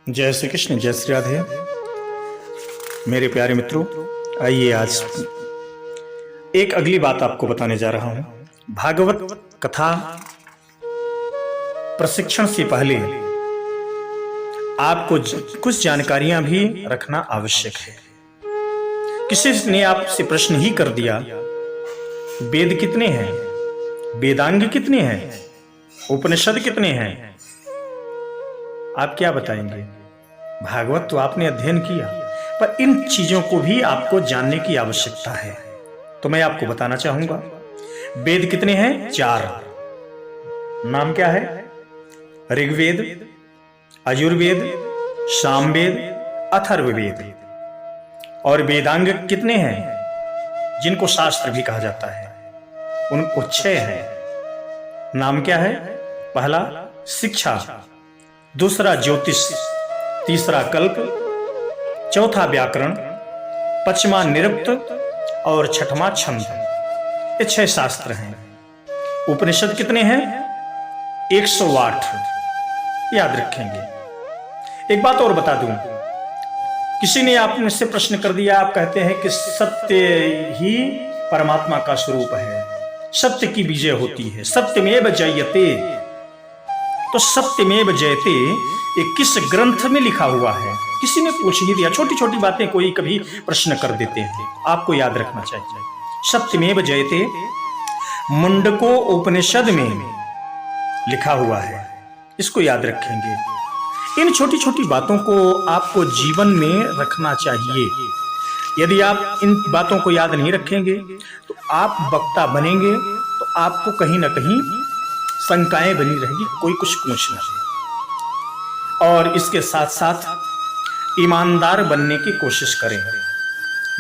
जय श्री कृष्ण, जय श्री राधे। मेरे प्यारे मित्रों, आइए आज एक अगली बात आपको बताने जा रहा हूं। भागवत कथा प्रशिक्षण से पहले आपको कुछ जानकारियां भी रखना आवश्यक है। किसी ने आपसे प्रश्न ही कर दिया, वेद कितने हैं, वेदांग कितने हैं, उपनिषद कितने हैं, आप क्या बताएंगे? भागवत तो आपने अध्ययन किया, पर इन चीजों को भी आपको जानने की आवश्यकता है। तो मैं आपको बताना चाहूंगा, वेद कितने हैं? 4। नाम क्या है? ऋग्वेद, यजुर्वेद, सामवेद, अथर्ववेद। और वेदांग कितने हैं, जिनको शास्त्र भी कहा जाता है? उनको 6 हैं। नाम क्या है? पहला शिक्षा, दूसरा ज्योतिष, तीसरा कल्प, चौथा व्याकरण, पांचवा निरुक्त और छठवां छंद। ये 6 शास्त्र हैं। उपनिषद कितने हैं? 108। याद रखेंगे। एक बात और बता दूं, किसी ने आपने से प्रश्न कर दिया, आप कहते हैं कि सत्य ही परमात्मा का स्वरूप है, सत्य की विजय होती है, सत्यमेव जयते। तो सत्यमेव जयते ये किस ग्रंथ में लिखा हुआ है? किसी ने पूछ ही दिया। छोटी छोटी बातें कोई कभी प्रश्न कर देते हैं, आपको याद रखना चाहिए। सत्यमेव जयते मुंडको उपनिषद में लिखा हुआ है, इसको याद रखेंगे। इन छोटी छोटी बातों को आपको जीवन में रखना चाहिए। यदि आप इन बातों को याद नहीं रखेंगे तो आप वक्ता बनेंगे तो आपको कहीं ना कहीं शंकाएं बनी रहेगी, कोई कुछ पूछना है। और इसके साथ साथ ईमानदार बनने की कोशिश करें।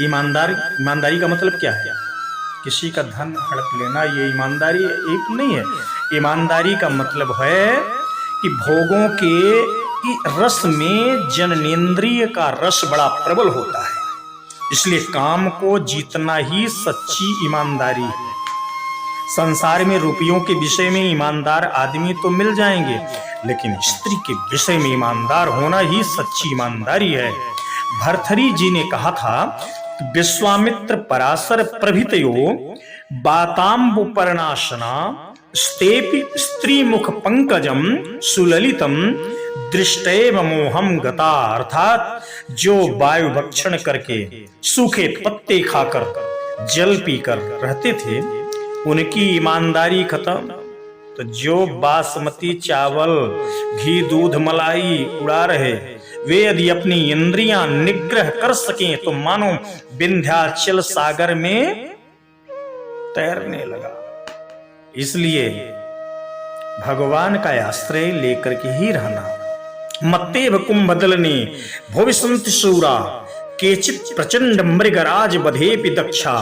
ईमानदारी का मतलब क्या है? किसी का धन हड़प लेना, ये ईमानदारी एक नहीं है। ईमानदारी का मतलब है कि भोगों के रस में जननेंद्रिय का रस बड़ा प्रबल होता है, इसलिए काम को जीतना ही सच्ची ईमानदारी है। संसार में रुपयों के विषय में ईमानदार आदमी तो मिल जाएंगे, लेकिन स्त्री के विषय में ईमानदार होना ही सच्ची ईमानदारी है। भर्तृहरि जी ने कहा था, विश्वामित्र पराशर प्रभृतयो बाताम्बुपर्णाशना स्तेपि स्त्री मुख पंकजम सुललितम दृष्टैव मोहम गता। अर्थात जो वायु भक्षण करके, सूखे पत्ते खाकर, जल पीकर रहते थे, उनकी ईमानदारी खत्म। तो जो बासमती चावल, घी, दूध, मलाई उड़ा रहे, वे यदि अपनी इंद्रियां निग्रह कर सकें तो मानो विंध्याचल सागर में तैरने लगा। इसलिए भगवान का आश्रय लेकर के ही रहना। मत्तेव कुंभदलने भविष्यन्ति शूरा केचित् प्रचंड मृगराज बधेपि दक्षा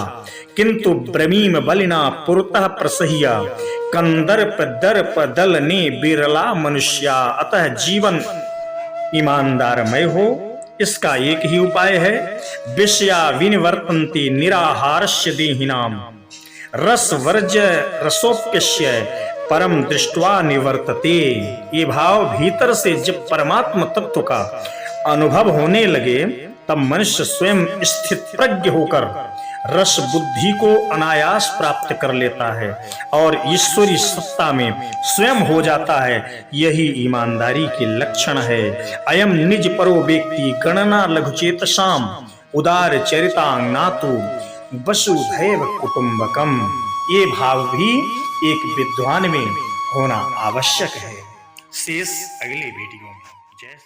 किंतु ब्रमीम बलिना पुरतः प्रसह्य कंदर्प दर्प दलने बिरला मनुष्या। अतः जीवन ईमानदारमय हो, इसका एक ही उपाय है। विषया विनिवर्तन्ति निराहारस्य देहिनाम रस वर्ज रसोप्यस्य परम दृष्ट्वा निवर्तते। ये भाव भीतर से जब परमात्म तत्व का अनुभव होने लगे, तब मनुष्य स्वयं स्थित प्रज्ञ होकर रस बुद्धि को अनायास प्राप्त कर लेता है और ईश्वरी सत्ता में स्वयं हो जाता है। यही ईमानदारी के लक्षण है। अयम निज परो व्यक्ति गणना लघुचेतसाम उदार चरितांग नातु वसुधैव कुटुंबकम। ये भाव भी एक विद्वान में होना आवश्यक है। शेष अगले वीडियो में। जय